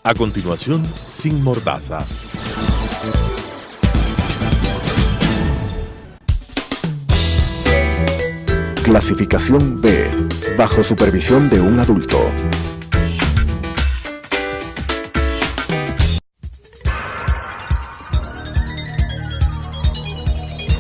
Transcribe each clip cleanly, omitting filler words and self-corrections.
A continuación, Sin Mordaza. Clasificación B, bajo supervisión de un adulto.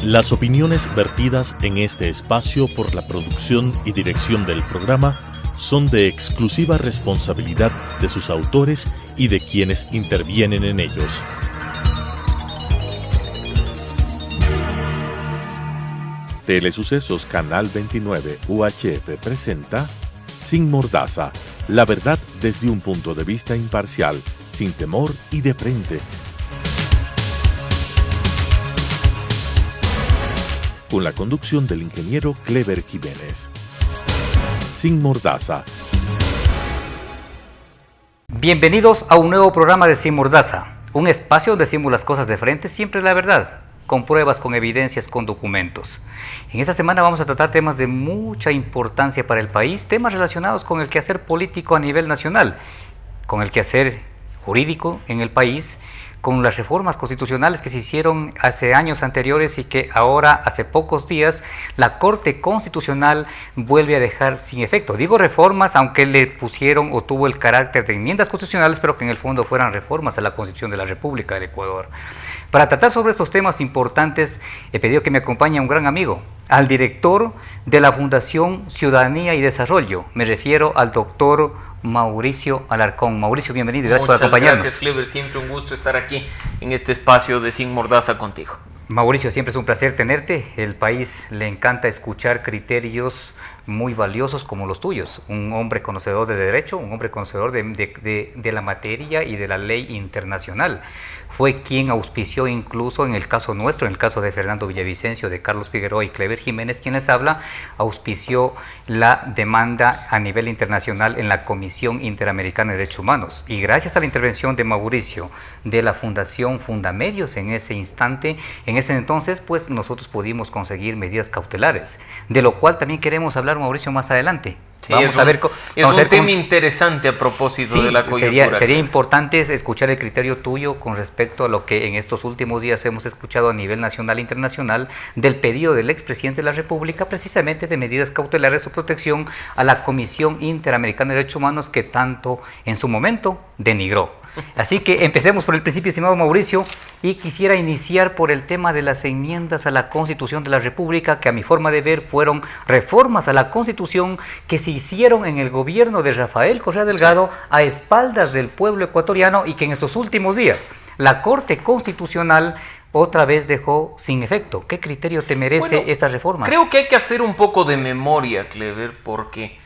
Las opiniones vertidas en este espacio por la producción y dirección del programa son de exclusiva responsabilidad de sus autores y de quienes intervienen en ellos. Telesucesos Canal 29 UHF presenta Sin Mordaza, la verdad desde un punto de vista imparcial, sin temor y de frente. Con la conducción del ingeniero Clever Jiménez. Sin Mordaza. Bienvenidos a un nuevo programa de Sin Mordaza, un espacio donde decimos las cosas de frente, siempre la verdad, con pruebas, con evidencias, con documentos. En esta semana vamos a tratar temas de mucha importancia para el país, temas relacionados con el quehacer político a nivel nacional, con el quehacer jurídico en el país, con las reformas constitucionales que se hicieron hace años anteriores y que ahora, hace pocos días, la Corte Constitucional vuelve a dejar sin efecto. Digo reformas, aunque le pusieron o tuvo el carácter de enmiendas constitucionales, pero que en el fondo fueran reformas a la Constitución de la República del Ecuador. Para tratar sobre estos temas importantes, he pedido que me acompañe un gran amigo, al director de la Fundación Ciudadanía y Desarrollo. Me refiero al doctor Mauricio Alarcón. Mauricio, bienvenido y gracias por acompañarnos. Muchas gracias, Clever. Siempre un gusto estar aquí en este espacio de Sin Mordaza contigo. Mauricio, siempre es un placer tenerte. El país le encanta escuchar criterios muy valiosos como los tuyos. Un hombre conocedor de derecho, un hombre conocedor de la materia y de la ley internacional. Fue quien auspició incluso en el caso nuestro, en el caso de Fernando Villavicencio, de Carlos Figueroa y Clever Jiménez, quien les habla, auspició la demanda a nivel internacional en la Comisión Interamericana de Derechos Humanos. Y gracias a la intervención de Mauricio, de la Fundación Fundamedios en ese instante, en ese entonces, pues nosotros pudimos conseguir medidas cautelares, de lo cual también queremos hablar, Mauricio, más adelante. Sí, vamos a ver un tema interesante a propósito de la coyuntura. Sería importante escuchar el criterio tuyo con respecto a lo que en estos últimos días hemos escuchado a nivel nacional e internacional del pedido del expresidente de la República, precisamente de medidas cautelares o protección a la Comisión Interamericana de Derechos Humanos que tanto en su momento denigró. Así que empecemos por el principio, estimado Mauricio, y quisiera iniciar por el tema de las enmiendas a la Constitución de la República, que a mi forma de ver fueron reformas a la Constitución que se hicieron en el gobierno de Rafael Correa Delgado a espaldas del pueblo ecuatoriano y que en estos últimos días la Corte Constitucional otra vez dejó sin efecto. ¿Qué criterio te merece estas reformas? Creo que hay que hacer un poco de memoria, Clever, porque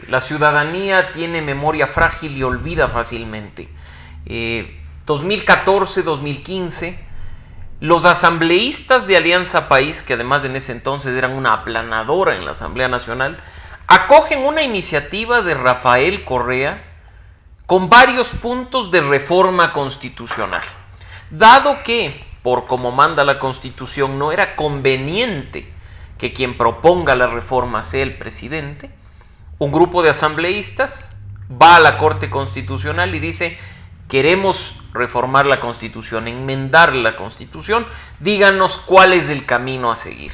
la ciudadanía tiene memoria frágil y olvida fácilmente. 2014, 2015, los asambleístas de Alianza País, que además en ese entonces eran una aplanadora en la Asamblea Nacional, acogen una iniciativa de Rafael Correa con varios puntos de reforma constitucional. Dado que, por como manda la Constitución, no era conveniente que quien proponga la reforma sea el presidente, un grupo de asambleístas va a la Corte Constitucional y dice: queremos reformar la Constitución, enmendar la Constitución, díganos cuál es el camino a seguir.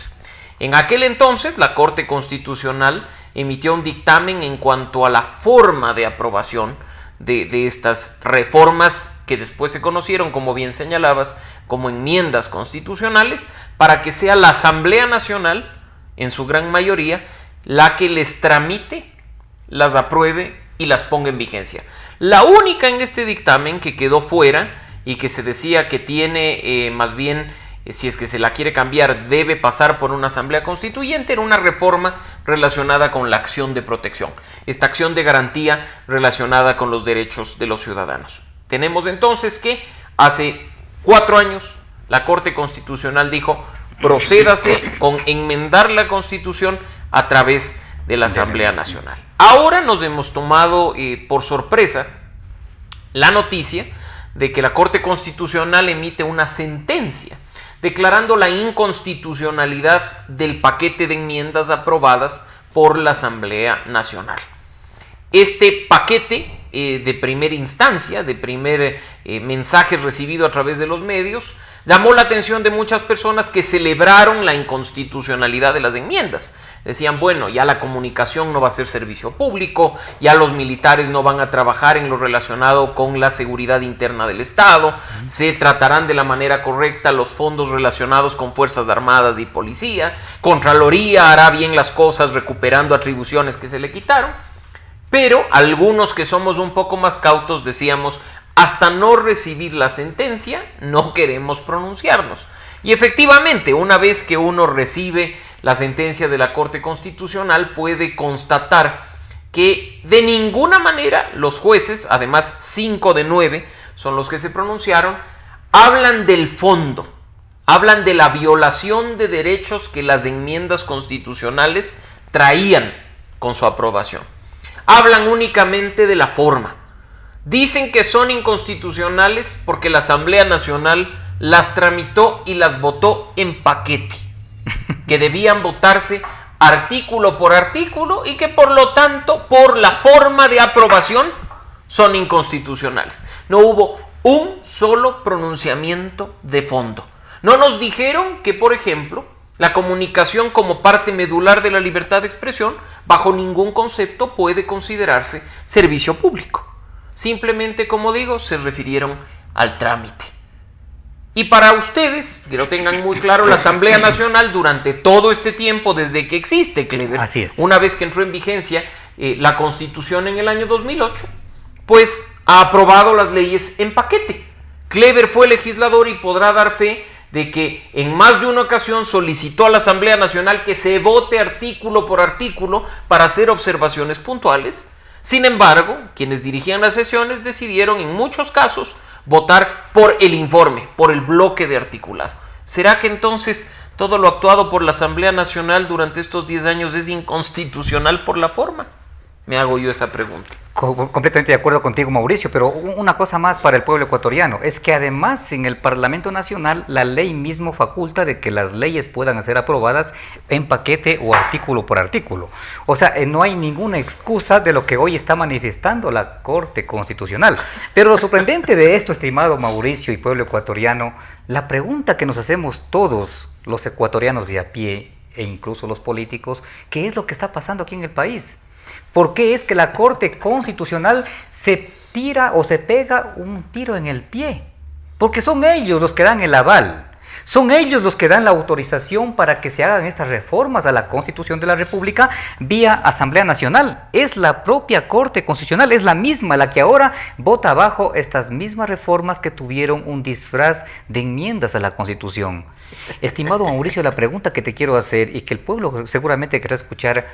En aquel entonces, la Corte Constitucional emitió un dictamen en cuanto a la forma de aprobación de estas reformas que después se conocieron, como bien señalabas, como enmiendas constitucionales, para que sea la Asamblea Nacional, en su gran mayoría, la que les tramite, las apruebe y las ponga en vigencia. La única en este dictamen que quedó fuera y que se decía que tiene más bien, si es que se la quiere cambiar, debe pasar por una asamblea constituyente, era una reforma relacionada con la acción de protección, esta acción de garantía relacionada con los derechos de los ciudadanos. Tenemos entonces que hace 4 años la Corte Constitucional dijo: procédase con enmendar la Constitución a través de la Asamblea Nacional. Ahora nos hemos tomado por sorpresa la noticia de que la Corte Constitucional emite una sentencia declarando la inconstitucionalidad del paquete de enmiendas aprobadas por la Asamblea Nacional. Este paquete de primera instancia, de primer mensaje recibido a través de los medios, llamó la atención de muchas personas que celebraron la inconstitucionalidad de las enmiendas. Decían, bueno, ya la comunicación no va a ser servicio público, ya los militares no van a trabajar en lo relacionado con la seguridad interna del Estado, se tratarán de la manera correcta los fondos relacionados con Fuerzas Armadas y Policía, Contraloría hará bien las cosas recuperando atribuciones que se le quitaron, pero algunos que somos un poco más cautos decíamos, hasta no recibir la sentencia, no queremos pronunciarnos. Y efectivamente, una vez que uno recibe la sentencia de la Corte Constitucional, puede constatar que de ninguna manera los jueces, además 5 de 9 son los que se pronunciaron, hablan del fondo, hablan de la violación de derechos que las enmiendas constitucionales traían con su aprobación. Hablan únicamente de la forma. Dicen que son inconstitucionales porque la Asamblea Nacional las tramitó y las votó en paquete, que debían votarse artículo por artículo y que por lo tanto, por la forma de aprobación, son inconstitucionales. No hubo un solo pronunciamiento de fondo. No nos dijeron que, por ejemplo, la comunicación como parte medular de la libertad de expresión, bajo ningún concepto puede considerarse servicio público. Simplemente, como digo, se refirieron al trámite. Y para ustedes, que lo tengan muy claro, la Asamblea Nacional durante todo este tiempo, desde que existe, Clever, así es, una vez que entró en vigencia la Constitución en el año 2008, pues ha aprobado las leyes en paquete. Clever fue legislador y podrá dar fe de que en más de una ocasión solicitó a la Asamblea Nacional que se vote artículo por artículo para hacer observaciones puntuales. Sin embargo, quienes dirigían las sesiones decidieron en muchos casos votar por el informe, por el bloque de articulado. ¿Será que entonces todo lo actuado por la Asamblea Nacional durante estos 10 años es inconstitucional por la forma? Me hago yo esa pregunta. Completamente de acuerdo contigo, Mauricio, pero una cosa más para el pueblo ecuatoriano, es que además en el Parlamento Nacional la ley mismo faculta de que las leyes puedan ser aprobadas en paquete o artículo por artículo. O sea, no hay ninguna excusa de lo que hoy está manifestando la Corte Constitucional. Pero lo sorprendente de esto, estimado Mauricio y pueblo ecuatoriano, la pregunta que nos hacemos todos los ecuatorianos de a pie e incluso los políticos, ¿qué es lo que está pasando aquí en el país? ¿Por qué es que la Corte Constitucional se tira o se pega un tiro en el pie? Porque son ellos los que dan el aval, son ellos los que dan la autorización para que se hagan estas reformas a la Constitución de la República vía Asamblea Nacional. Es la propia Corte Constitucional, es la misma la que ahora vota abajo estas mismas reformas que tuvieron un disfraz de enmiendas a la Constitución. Estimado Mauricio, la pregunta que te quiero hacer y que el pueblo seguramente querrá escuchar: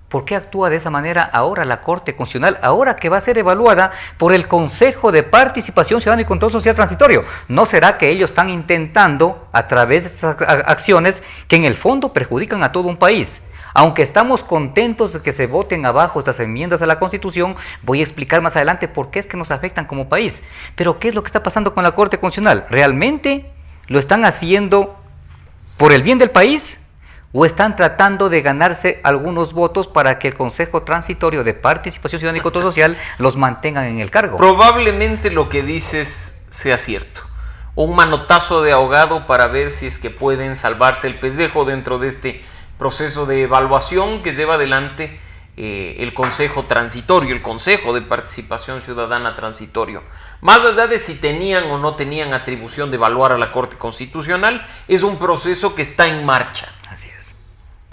¿por qué actúa de esa manera ahora la Corte Constitucional, ahora que va a ser evaluada por el Consejo de Participación Ciudadana y Control Social Transitorio? ¿No será que ellos están intentando, a través de estas acciones, que en el fondo perjudican a todo un país? Aunque estamos contentos de que se voten abajo estas enmiendas a la Constitución, voy a explicar más adelante por qué es que nos afectan como país. Pero ¿qué es lo que está pasando con la Corte Constitucional? ¿Realmente lo están haciendo por el bien del país? ¿O están tratando de ganarse algunos votos para que el Consejo Transitorio de Participación Ciudadana y Control Social los mantengan en el cargo? Probablemente lo que dices sea cierto. Un manotazo de ahogado para ver si es que pueden salvarse el pellejo dentro de este proceso de evaluación que lleva adelante el Consejo Transitorio, el Consejo de Participación Ciudadana Transitorio. Más allá de si tenían o no tenían atribución de evaluar a la Corte Constitucional, es un proceso que está en marcha. Así es.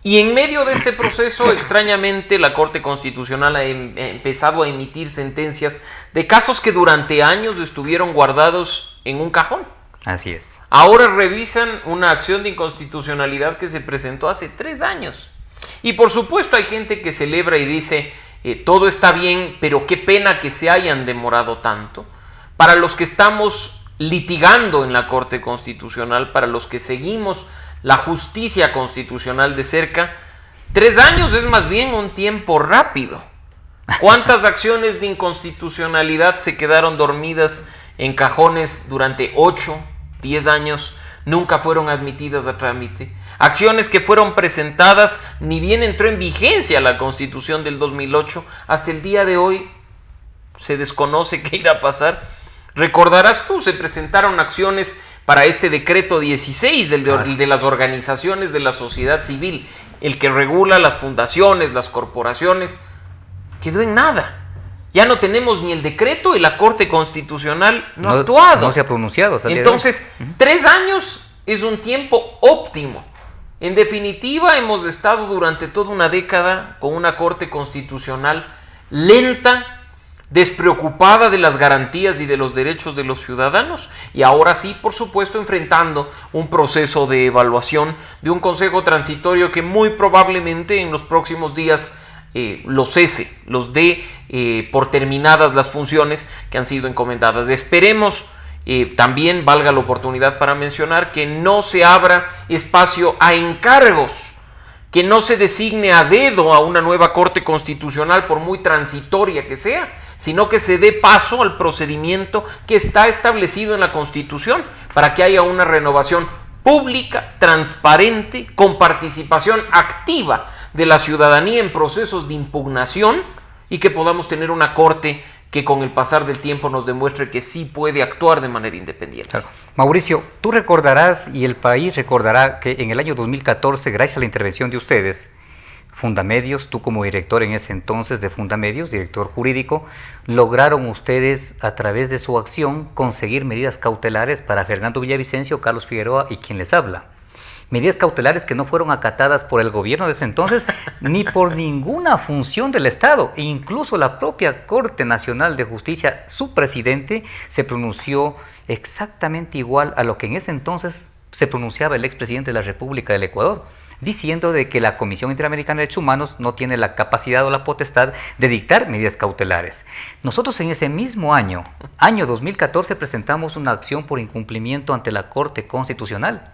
Y en medio de este proceso, extrañamente, la Corte Constitucional ha empezado a emitir sentencias de casos que durante años estuvieron guardados en un cajón. Así es. Ahora revisan una acción de inconstitucionalidad que se presentó hace 3 años. Y por supuesto hay gente que celebra y dice, todo está bien, pero qué pena que se hayan demorado tanto. Para los que estamos litigando en la Corte Constitucional, para los que seguimos la justicia constitucional de cerca, 3 años es más bien un tiempo rápido. ¿Cuántas acciones de inconstitucionalidad se quedaron dormidas en cajones durante 8, 10 años? Nunca fueron admitidas a trámite. Acciones que fueron presentadas, ni bien entró en vigencia la Constitución del 2008, hasta el día de hoy se desconoce qué irá a pasar. Recordarás tú, se presentaron acciones para este decreto 16, el de las organizaciones de la sociedad civil, el que regula las fundaciones, las corporaciones. Quedó en nada. Ya no tenemos ni el decreto y la Corte Constitucional no ha actuado. No se ha pronunciado. Entonces, 3 años es un tiempo óptimo. En definitiva, hemos estado durante toda una década con una Corte Constitucional lenta, despreocupada de las garantías y de los derechos de los ciudadanos, y ahora sí, por supuesto, enfrentando un proceso de evaluación de un Consejo Transitorio que muy probablemente en los próximos días los cese, los dé por terminadas las funciones que han sido encomendadas. Esperemos también, valga la oportunidad para mencionar, que no se abra espacio a encargos, que no se designe a dedo a una nueva Corte Constitucional por muy transitoria que sea, sino que se dé paso al procedimiento que está establecido en la Constitución para que haya una renovación pública, transparente, con participación activa de la ciudadanía en procesos de impugnación, y que podamos tener una corte que con el pasar del tiempo nos demuestre que sí puede actuar de manera independiente. Claro. Mauricio, tú recordarás y el país recordará que en el año 2014, gracias a la intervención de ustedes, Fundamedios, tú como director en ese entonces de Fundamedios, director jurídico, lograron ustedes a través de su acción conseguir medidas cautelares para Fernando Villavicencio, Carlos Figueroa y quien les habla. Medidas cautelares que no fueron acatadas por el gobierno de ese entonces ni por ninguna función del Estado. E incluso la propia Corte Nacional de Justicia, su presidente, se pronunció exactamente igual a lo que en ese entonces se pronunciaba el expresidente de la República del Ecuador, diciendo de que la Comisión Interamericana de Derechos Humanos no tiene la capacidad o la potestad de dictar medidas cautelares. Nosotros en ese mismo año 2014, presentamos una acción por incumplimiento ante la Corte Constitucional.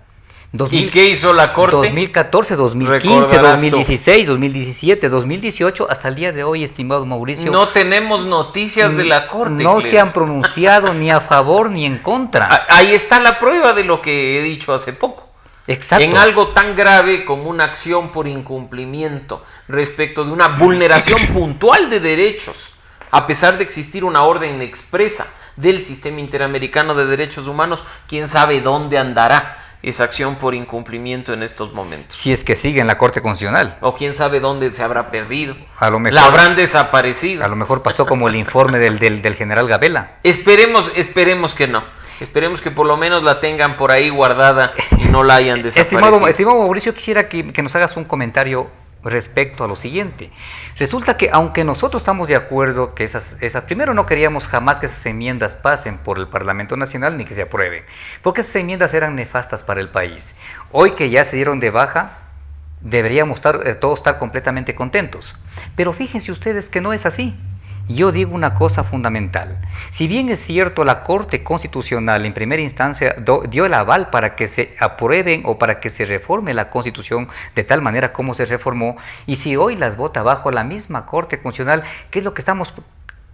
¿Y qué hizo la Corte? 2014, 2015, 2016, 2017, 2018, hasta el día de hoy, estimado Mauricio. No tenemos noticias de la Corte. No se han pronunciado ni a favor ni en contra. Ahí está la prueba de lo que he dicho hace poco. Exacto. En algo tan grave como una acción por incumplimiento respecto de una vulneración puntual de derechos, a pesar de existir una orden expresa del Sistema Interamericano de Derechos Humanos, quién sabe dónde andará esa acción por incumplimiento en estos momentos. Si es que sigue en la Corte Constitucional. O quién sabe dónde se habrá perdido. A lo mejor, la habrán desaparecido. A lo mejor pasó como el informe del general Gabela. Esperemos que no. Esperemos que por lo menos la tengan por ahí guardada y no la hayan desaparecido. Estimado Mauricio, quisiera que nos hagas un comentario respecto a lo siguiente. Resulta que aunque nosotros estamos de acuerdo que esas primero no queríamos jamás que esas enmiendas pasen por el Parlamento Nacional ni que se aprueben, porque esas enmiendas eran nefastas para el país. Hoy que ya se dieron de baja, deberíamos todos estar completamente contentos. Pero fíjense ustedes que no es así. Yo digo una cosa fundamental. Si bien es cierto, la Corte Constitucional en primera instancia dio el aval para que se aprueben o para que se reforme la Constitución de tal manera como se reformó, y si hoy las vota abajo la misma Corte Constitucional, ¿qué es lo que estamos...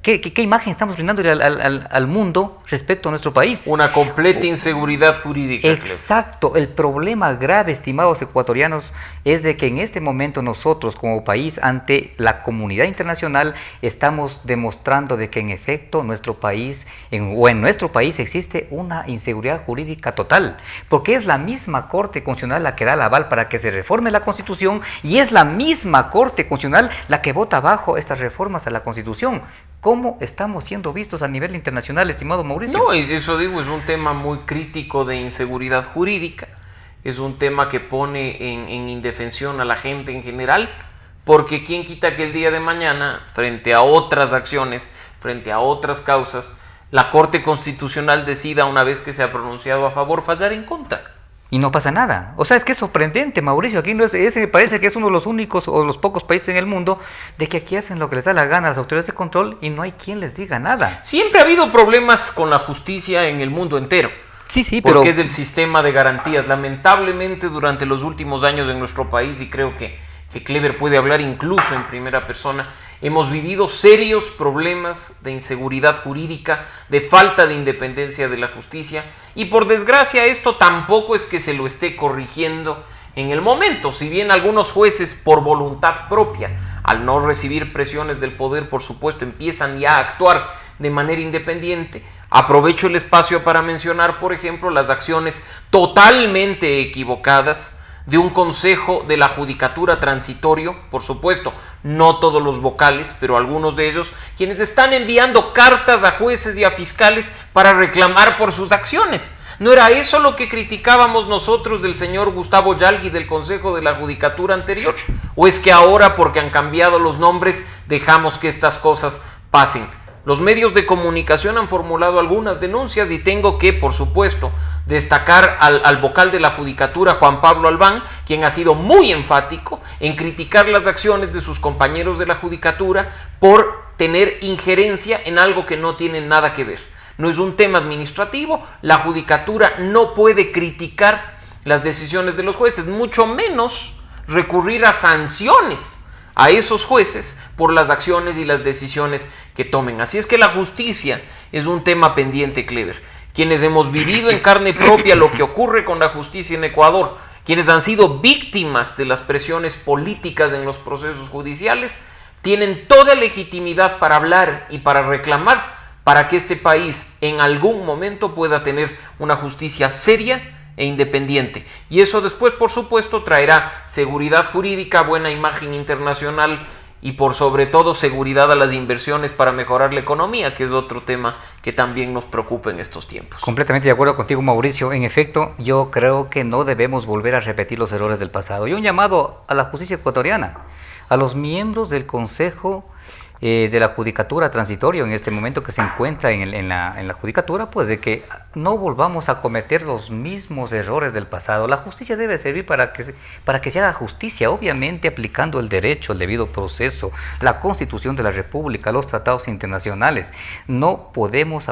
¿Qué imagen estamos brindando al mundo respecto a nuestro país? Una completa inseguridad jurídica. Exacto. El problema grave, estimados ecuatorianos, es de que en este momento nosotros como país, ante la comunidad internacional, estamos demostrando de que en efecto en nuestro país existe una inseguridad jurídica total, porque es la misma Corte Constitucional la que da el aval para que se reforme la Constitución, y es la misma Corte Constitucional la que vota abajo estas reformas a la Constitución. ¿Cómo estamos siendo vistos a nivel internacional, estimado Mauricio? No, eso digo, es un tema muy crítico de inseguridad jurídica, es un tema que pone en indefensión a la gente en general, porque quién quita que el día de mañana, frente a otras acciones, frente a otras causas, la Corte Constitucional decida, una vez que se ha pronunciado a favor, fallar en contra. Y no pasa nada. O sea, es que es sorprendente, Mauricio. Aquí ese me parece que es uno de los únicos o los pocos países en el mundo de que aquí hacen lo que les da la gana a las autoridades de control y no hay quien les diga nada. Siempre ha habido problemas con la justicia en el mundo entero. Sí, porque es del sistema de garantías. Lamentablemente, durante los últimos años en nuestro país, y creo que Clever puede hablar incluso en primera persona, hemos vivido serios problemas de inseguridad jurídica, de falta de independencia de la justicia, y por desgracia esto tampoco es que se lo esté corrigiendo en el momento. Si bien algunos jueces, por voluntad propia, al no recibir presiones del poder, por supuesto, empiezan ya a actuar de manera independiente. Aprovecho el espacio para mencionar, por ejemplo, las acciones totalmente equivocadas de un consejo de la judicatura transitorio, por supuesto, no todos los vocales, pero algunos de ellos, quienes están enviando cartas a jueces y a fiscales para reclamar por sus acciones. ¿No era eso lo que criticábamos nosotros del señor Gustavo Yalgui del Consejo de la Judicatura anterior? ¿O es que ahora, porque han cambiado los nombres, dejamos que estas cosas pasen? Los medios de comunicación han formulado algunas denuncias y tengo que, por supuesto, destacar al vocal de la Judicatura, Juan Pablo Albán, quien ha sido muy enfático en criticar las acciones de sus compañeros de la Judicatura por tener injerencia en algo que no tiene nada que ver. No es un tema administrativo, la Judicatura no puede criticar las decisiones de los jueces, mucho menos recurrir a sanciones a esos jueces por las acciones y las decisiones que tomen. Así es que la justicia es un tema pendiente, Clever. Quienes hemos vivido en carne propia lo que ocurre con la justicia en Ecuador, quienes han sido víctimas de las presiones políticas en los procesos judiciales, tienen toda legitimidad para hablar y para reclamar para que este país en algún momento pueda tener una justicia seria e independiente. Y eso después, por supuesto, traerá seguridad jurídica, buena imagen internacional y por sobre todo seguridad a las inversiones para mejorar la economía, que es otro tema que también nos preocupa en estos tiempos. Completamente de acuerdo contigo, Mauricio. En efecto, yo creo que no debemos volver a repetir los errores del pasado. Y un llamado a la justicia ecuatoriana, a los miembros del Consejo de la Judicatura transitorio en este momento que se encuentra en la Judicatura, pues de que no volvamos a cometer los mismos errores del pasado. La justicia debe servir para que se haga justicia, obviamente aplicando el derecho, el debido proceso, la Constitución de la República, los tratados internacionales. No podemos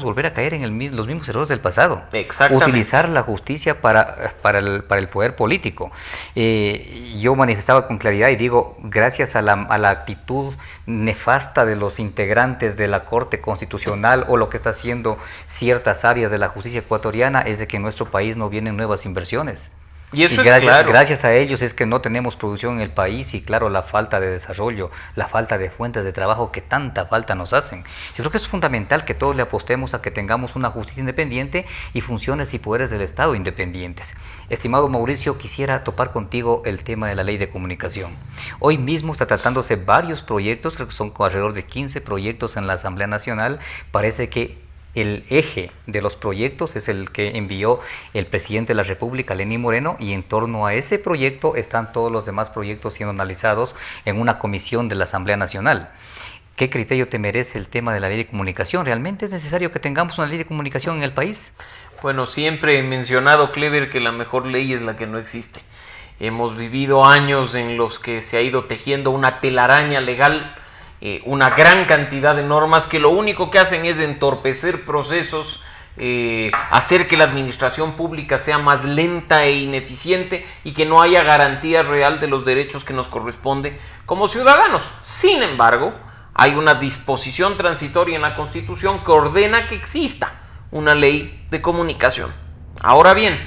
volver a caer en los mismos errores del pasado. Exactamente. Utilizar la justicia para el poder político. Yo manifestaba con claridad y digo, gracias a la actitud nefasta de los integrantes de la Corte Constitucional o lo que está haciendo ciertas áreas de la justicia ecuatoriana, es de que en nuestro país no vienen nuevas inversiones. Y eso gracias a ellos es que no tenemos producción en el país y claro, la falta de desarrollo, la falta de fuentes de trabajo que tanta falta nos hacen. Yo creo que es fundamental que todos le apostemos a que tengamos una justicia independiente y funciones y poderes del Estado independientes. Estimado Mauricio, quisiera topar contigo el tema de la ley de comunicación. Hoy mismo está tratándose varios proyectos, creo que son alrededor de 15 proyectos en la Asamblea Nacional. Parece que el eje de los proyectos es el que envió el presidente de la República, Lenín Moreno, y en torno a ese proyecto están todos los demás proyectos siendo analizados en una comisión de la Asamblea Nacional. ¿Qué criterio te merece el tema de la ley de comunicación? ¿Realmente es necesario que tengamos una ley de comunicación en el país? Bueno, siempre he mencionado, Clever, que la mejor ley es la que no existe. Hemos vivido años en los que se ha ido tejiendo una telaraña legal, una gran cantidad de normas que lo único que hacen es entorpecer procesos, hacer que la administración pública sea más lenta e ineficiente y que no haya garantía real de los derechos que nos corresponde como ciudadanos. Sin embargo, hay una disposición transitoria en la Constitución que ordena que exista una ley de comunicación. Ahora bien,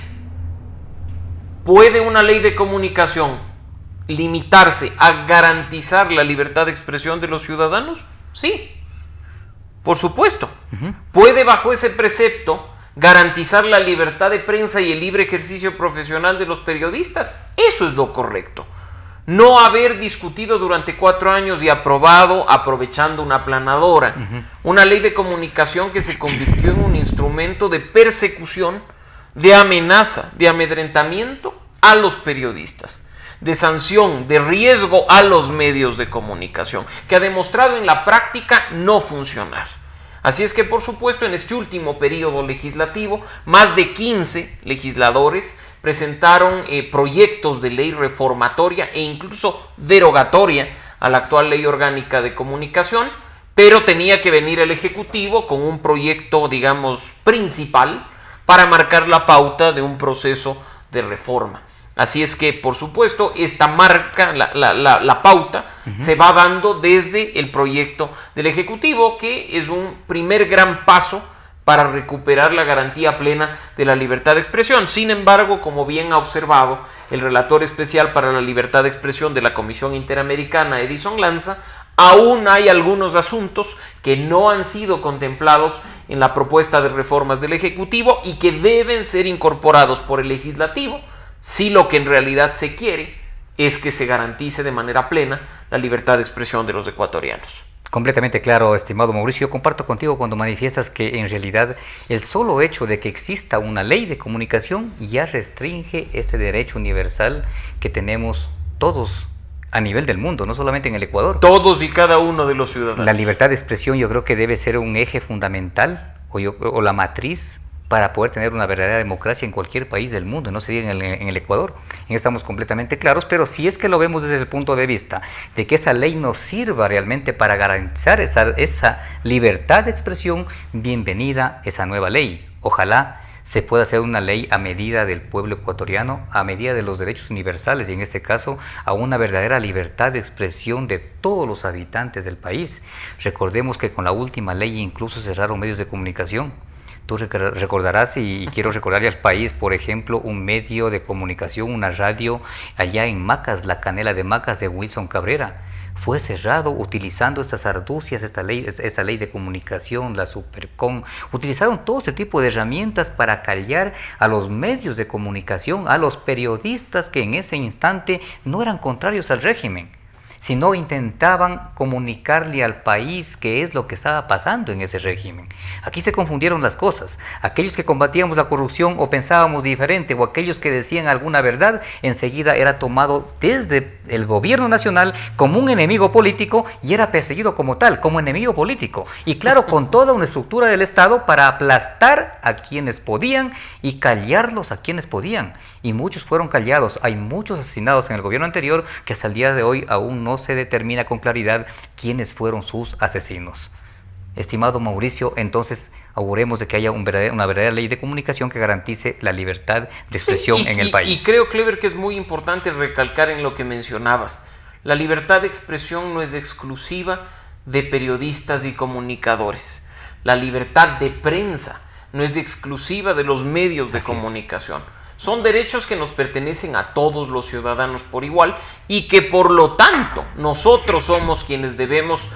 ¿puede una ley de comunicación limitarse a garantizar la libertad de expresión de los ciudadanos? Sí, por supuesto. ¿Puede bajo ese precepto garantizar la libertad de prensa y el libre ejercicio profesional de los periodistas? Eso es lo correcto. No haber discutido durante 4 años y aprobado, aprovechando una aplanadora, una ley de comunicación que se convirtió en un instrumento de persecución, de amenaza, de amedrentamiento a los periodistas, de sanción, de riesgo a los medios de comunicación, que ha demostrado en la práctica no funcionar. Así es que, por supuesto, en este último periodo legislativo, más de 15 legisladores presentaron proyectos de ley reformatoria e incluso derogatoria a la actual ley orgánica de comunicación, pero tenía que venir el Ejecutivo con un proyecto, digamos, principal para marcar la pauta de un proceso de reforma. Así es que, por supuesto, esta marca, la pauta, se va dando desde el proyecto del Ejecutivo, que es un primer gran paso para recuperar la garantía plena de la libertad de expresión. Sin embargo, como bien ha observado el relator especial para la libertad de expresión de la Comisión Interamericana, Edison Lanza, aún hay algunos asuntos que no han sido contemplados en la propuesta de reformas del Ejecutivo y que deben ser incorporados por el Legislativo si lo que en realidad se quiere es que se garantice de manera plena la libertad de expresión de los ecuatorianos. Completamente claro, estimado Mauricio. Yo comparto contigo cuando manifiestas que en realidad el solo hecho de que exista una ley de comunicación ya restringe este derecho universal que tenemos todos a nivel del mundo, no solamente en el Ecuador. Todos y cada uno de los ciudadanos. La libertad de expresión yo creo que debe ser un eje fundamental o la matriz para poder tener una verdadera democracia en cualquier país del mundo, no sería en el Ecuador. En eso estamos completamente claros, pero si es que lo vemos desde el punto de vista de que esa ley nos sirva realmente para garantizar esa libertad de expresión, bienvenida esa nueva ley. Ojalá se pueda hacer una ley a medida del pueblo ecuatoriano, a medida de los derechos universales y en este caso a una verdadera libertad de expresión de todos los habitantes del país. Recordemos que con la última ley incluso cerraron medios de comunicación. Tú recordarás, y quiero recordarle al país, por ejemplo, un medio de comunicación, una radio allá en Macas, la Canela de Macas de Wilson Cabrera. Fue cerrado utilizando estas argucias, esta ley de comunicación, la Supercom. Utilizaron todo este tipo de herramientas para callar a los medios de comunicación, a los periodistas que en ese instante no eran contrarios al régimen, sino intentaban comunicarle al país qué es lo que estaba pasando en ese régimen. Aquí se confundieron las cosas. Aquellos que combatíamos la corrupción o pensábamos diferente, o aquellos que decían alguna verdad, enseguida era tomado desde el gobierno nacional como un enemigo político y era perseguido como tal, como enemigo político. Y claro, con toda una estructura del Estado para aplastar a quienes podían y callarlos a quienes podían. Y muchos fueron callados. Hay muchos asesinados en el gobierno anterior que hasta el día de hoy aún no se determina con claridad quiénes fueron sus asesinos. Estimado Mauricio, entonces auguremos de que haya una verdadera ley de comunicación que garantice la libertad de expresión en el país. Y creo, Clever, que es muy importante recalcar en lo que mencionabas. La libertad de expresión no es exclusiva de periodistas y comunicadores. La libertad de prensa no es exclusiva de los medios de comunicación. Son derechos que nos pertenecen a todos los ciudadanos por igual y que por lo tanto nosotros somos quienes debemos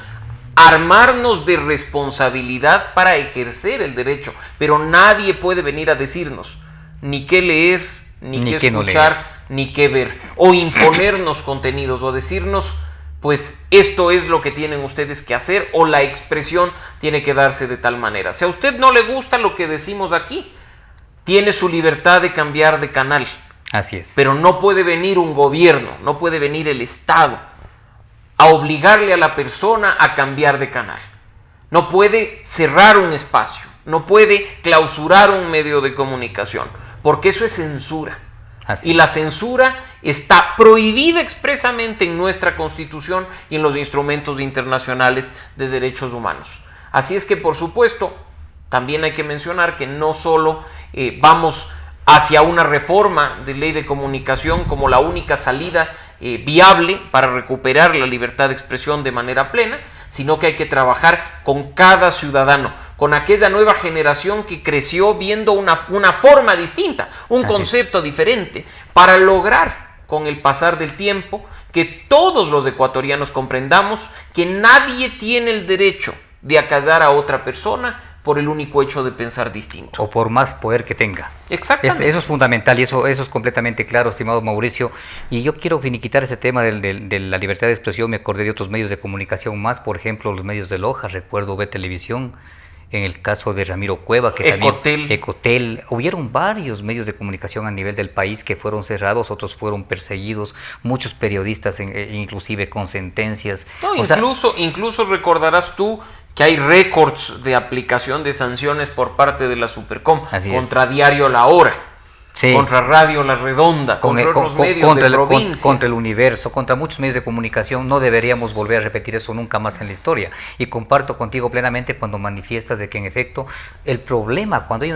armarnos de responsabilidad para ejercer el derecho, pero nadie puede venir a decirnos ni qué leer, ni qué escuchar, ni qué ver, o imponernos contenidos, o decirnos, pues esto es lo que tienen ustedes que hacer, o la expresión tiene que darse de tal manera. Si a usted no le gusta lo que decimos aquí, tiene su libertad de cambiar de canal. Así es. Pero no puede venir un gobierno, no puede venir el Estado a obligarle a la persona a cambiar de canal. No puede cerrar un espacio, no puede clausurar un medio de comunicación, porque eso es censura. Así y la censura está prohibida expresamente en nuestra Constitución y en los instrumentos internacionales de derechos humanos. Así es que, por supuesto, también hay que mencionar que no solo vamos hacia una reforma de ley de comunicación como la única salida viable para recuperar la libertad de expresión de manera plena, sino que hay que trabajar con cada ciudadano, con aquella nueva generación que creció viendo una forma distinta, un concepto diferente, para lograr con el pasar del tiempo que todos los ecuatorianos comprendamos que nadie tiene el derecho de acallar a otra persona por el único hecho de pensar distinto. O por más poder que tenga. Exactamente. Eso es fundamental y eso es completamente claro, estimado Mauricio. Y yo quiero finiquitar ese tema de la libertad de expresión. Me acordé de otros medios de comunicación más, por ejemplo, los medios de Loja, recuerdo B Televisión, en el caso de Ramiro Cueva, que también Ecotel. Hubieron varios medios de comunicación a nivel del país que fueron cerrados, otros fueron perseguidos, muchos periodistas inclusive con sentencias. No, incluso recordarás tú que hay récords de aplicación de sanciones por parte de la Supercom contra Diario La Hora, contra Radio La Redonda, contra otros medios de provincias. Contra El Universo, contra muchos medios de comunicación. No deberíamos volver a repetir eso nunca más en la historia. Y comparto contigo plenamente cuando manifiestas de que en efecto el problema cuando hay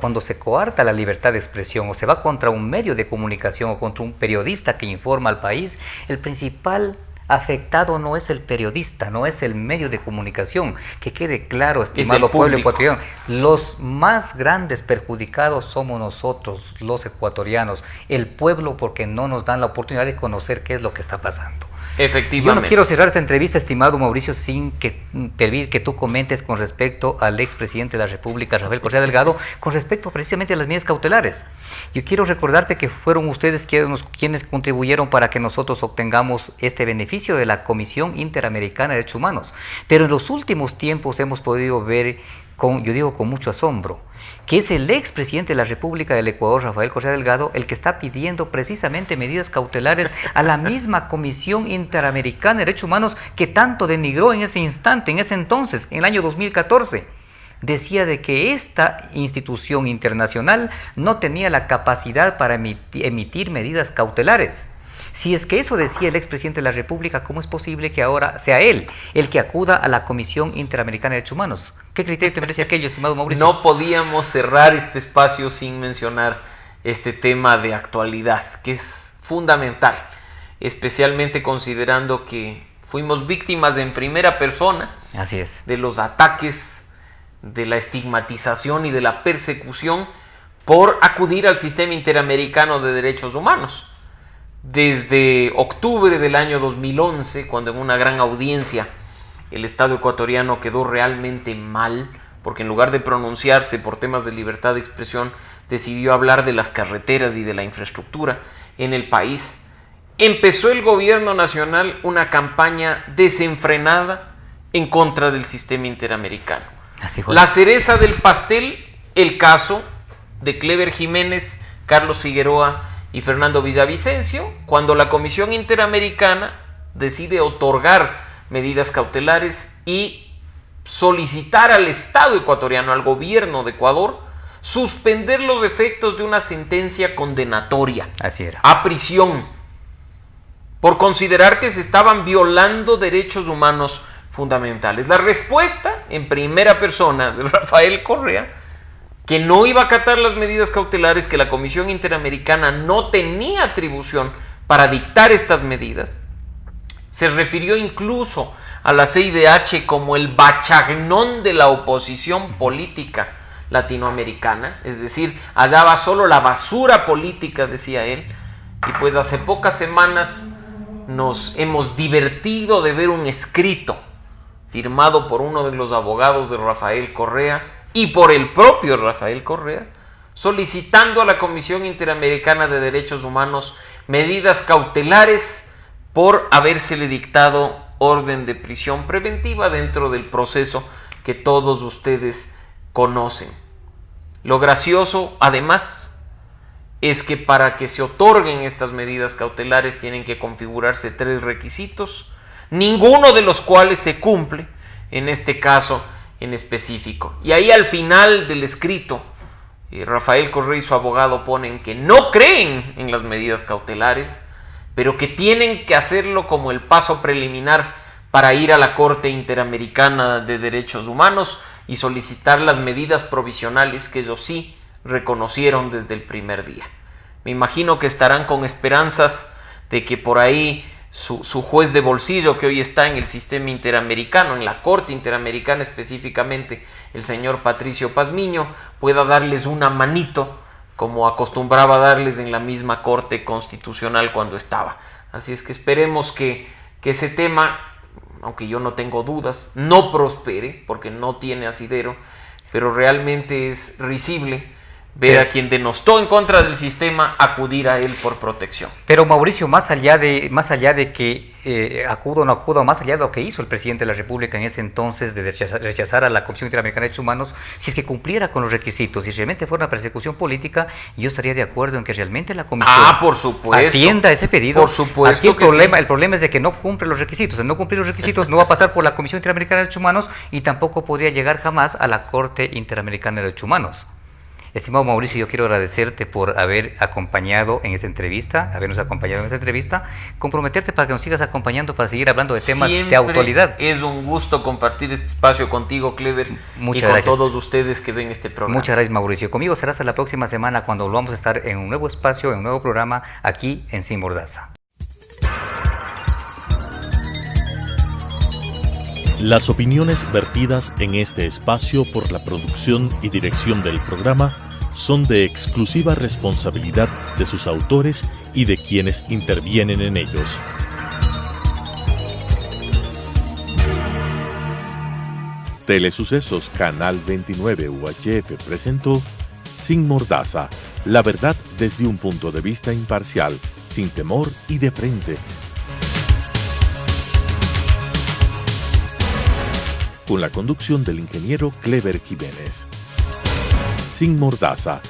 cuando se coarta la libertad de expresión o se va contra un medio de comunicación o contra un periodista que informa al país, el principal afectado no es el periodista, no es el medio de comunicación. Que quede claro, estimado pueblo ecuatoriano, los más grandes perjudicados somos nosotros, los ecuatorianos, el pueblo, porque no nos dan la oportunidad de conocer qué es lo que está pasando. Efectivamente. Yo no quiero cerrar esta entrevista, estimado Mauricio, sin pedir que tú comentes con respecto al expresidente de la República, Rafael Correa Delgado, con respecto precisamente a las medidas cautelares. Yo quiero recordarte que fueron ustedes quienes contribuyeron para que nosotros obtengamos este beneficio de la Comisión Interamericana de Derechos Humanos. Pero en los últimos tiempos hemos podido ver, yo digo con mucho asombro, que es el expresidente de la República del Ecuador, Rafael Correa Delgado, el que está pidiendo precisamente medidas cautelares a la misma Comisión Interamericana de Derechos Humanos que tanto denigró en ese instante, en ese entonces, en el año 2014. Decía de que esta institución internacional no tenía la capacidad para emitir medidas cautelares. Si es que eso decía el expresidente de la República, ¿cómo es posible que ahora sea él el que acuda a la Comisión Interamericana de Derechos Humanos? ¿Qué criterio te merece aquello, estimado Mauricio? No podíamos cerrar este espacio sin mencionar este tema de actualidad, que es fundamental, especialmente considerando que fuimos víctimas en primera persona. Así es. De los ataques, de la estigmatización y de la persecución por acudir al Sistema Interamericano de Derechos Humanos. Desde octubre del año 2011, cuando en una gran audiencia el Estado ecuatoriano quedó realmente mal, porque en lugar de pronunciarse por temas de libertad de expresión, decidió hablar de las carreteras y de la infraestructura en el país, empezó el gobierno nacional una campaña desenfrenada en contra del sistema interamericano. Así fue. La cereza del pastel, el caso de Clever Jiménez, Carlos Figueroa y Fernando Villavicencio, cuando la Comisión Interamericana decide otorgar medidas cautelares y solicitar al Estado ecuatoriano, al gobierno de Ecuador, suspender los efectos de una sentencia condenatoria. Así era. A prisión, por considerar que se estaban violando derechos humanos fundamentales. La respuesta en primera persona de Rafael Correa, que no iba a acatar las medidas cautelares, que la Comisión Interamericana no tenía atribución para dictar estas medidas, se refirió incluso a la CIDH como el bachagnón de la oposición política latinoamericana, es decir, allá va solo la basura política, decía él, y pues hace pocas semanas nos hemos divertido de ver un escrito firmado por uno de los abogados de Rafael Correa y por el propio Rafael Correa, solicitando a la Comisión Interamericana de Derechos Humanos medidas cautelares por habérsele dictado orden de prisión preventiva dentro del proceso que todos ustedes conocen. Lo gracioso, además, es que para que se otorguen estas medidas cautelares tienen que configurarse 3 requisitos, ninguno de los cuales se cumple en este caso en específico. Y ahí al final del escrito, Rafael Correa y su abogado ponen que no creen en las medidas cautelares, pero que tienen que hacerlo como el paso preliminar para ir a la Corte Interamericana de Derechos Humanos y solicitar las medidas provisionales que ellos sí reconocieron desde el primer día. Me imagino que estarán con esperanzas de que por ahí su juez de bolsillo, que hoy está en el sistema interamericano, en la Corte Interamericana específicamente, el señor Patricio Pazmiño, pueda darles una manito como acostumbraba darles en la misma Corte Constitucional cuando estaba. Así es que esperemos que ese tema, aunque yo no tengo dudas, no prospere, porque no tiene asidero, pero realmente es risible ver a quien denostó en contra del sistema acudir a él por protección. Pero Mauricio, más allá de que acuda o no acuda, más allá de lo que hizo el presidente de la República en ese entonces de rechazar a la Comisión Interamericana de Derechos Humanos, si es que cumpliera con los requisitos, si realmente fuera una persecución política, yo estaría de acuerdo en que realmente la Comisión por supuesto, atienda ese pedido. Por supuesto. Aquí el problema es de que no cumple los requisitos. El no cumplir los requisitos no va a pasar por la Comisión Interamericana de Derechos Humanos y tampoco podría llegar jamás a la Corte Interamericana de Derechos Humanos. Estimado Mauricio, yo quiero agradecerte por habernos acompañado en esta entrevista, comprometerte para que nos sigas acompañando para seguir hablando de temas de actualidad. Es un gusto compartir este espacio contigo, Clever, y con todos ustedes que ven este programa. Muchas gracias, Mauricio. Conmigo será hasta la próxima semana cuando volvamos a estar en un nuevo espacio, en un nuevo programa aquí en Sin Mordaza. Las opiniones vertidas en este espacio por la producción y dirección del programa son de exclusiva responsabilidad de sus autores y de quienes intervienen en ellos. Telesucesos Canal 29 UHF presentó Sin Mordaza, la verdad desde un punto de vista imparcial, sin temor y de frente. Con la conducción del ingeniero Clever Jiménez. Sin Mordaza,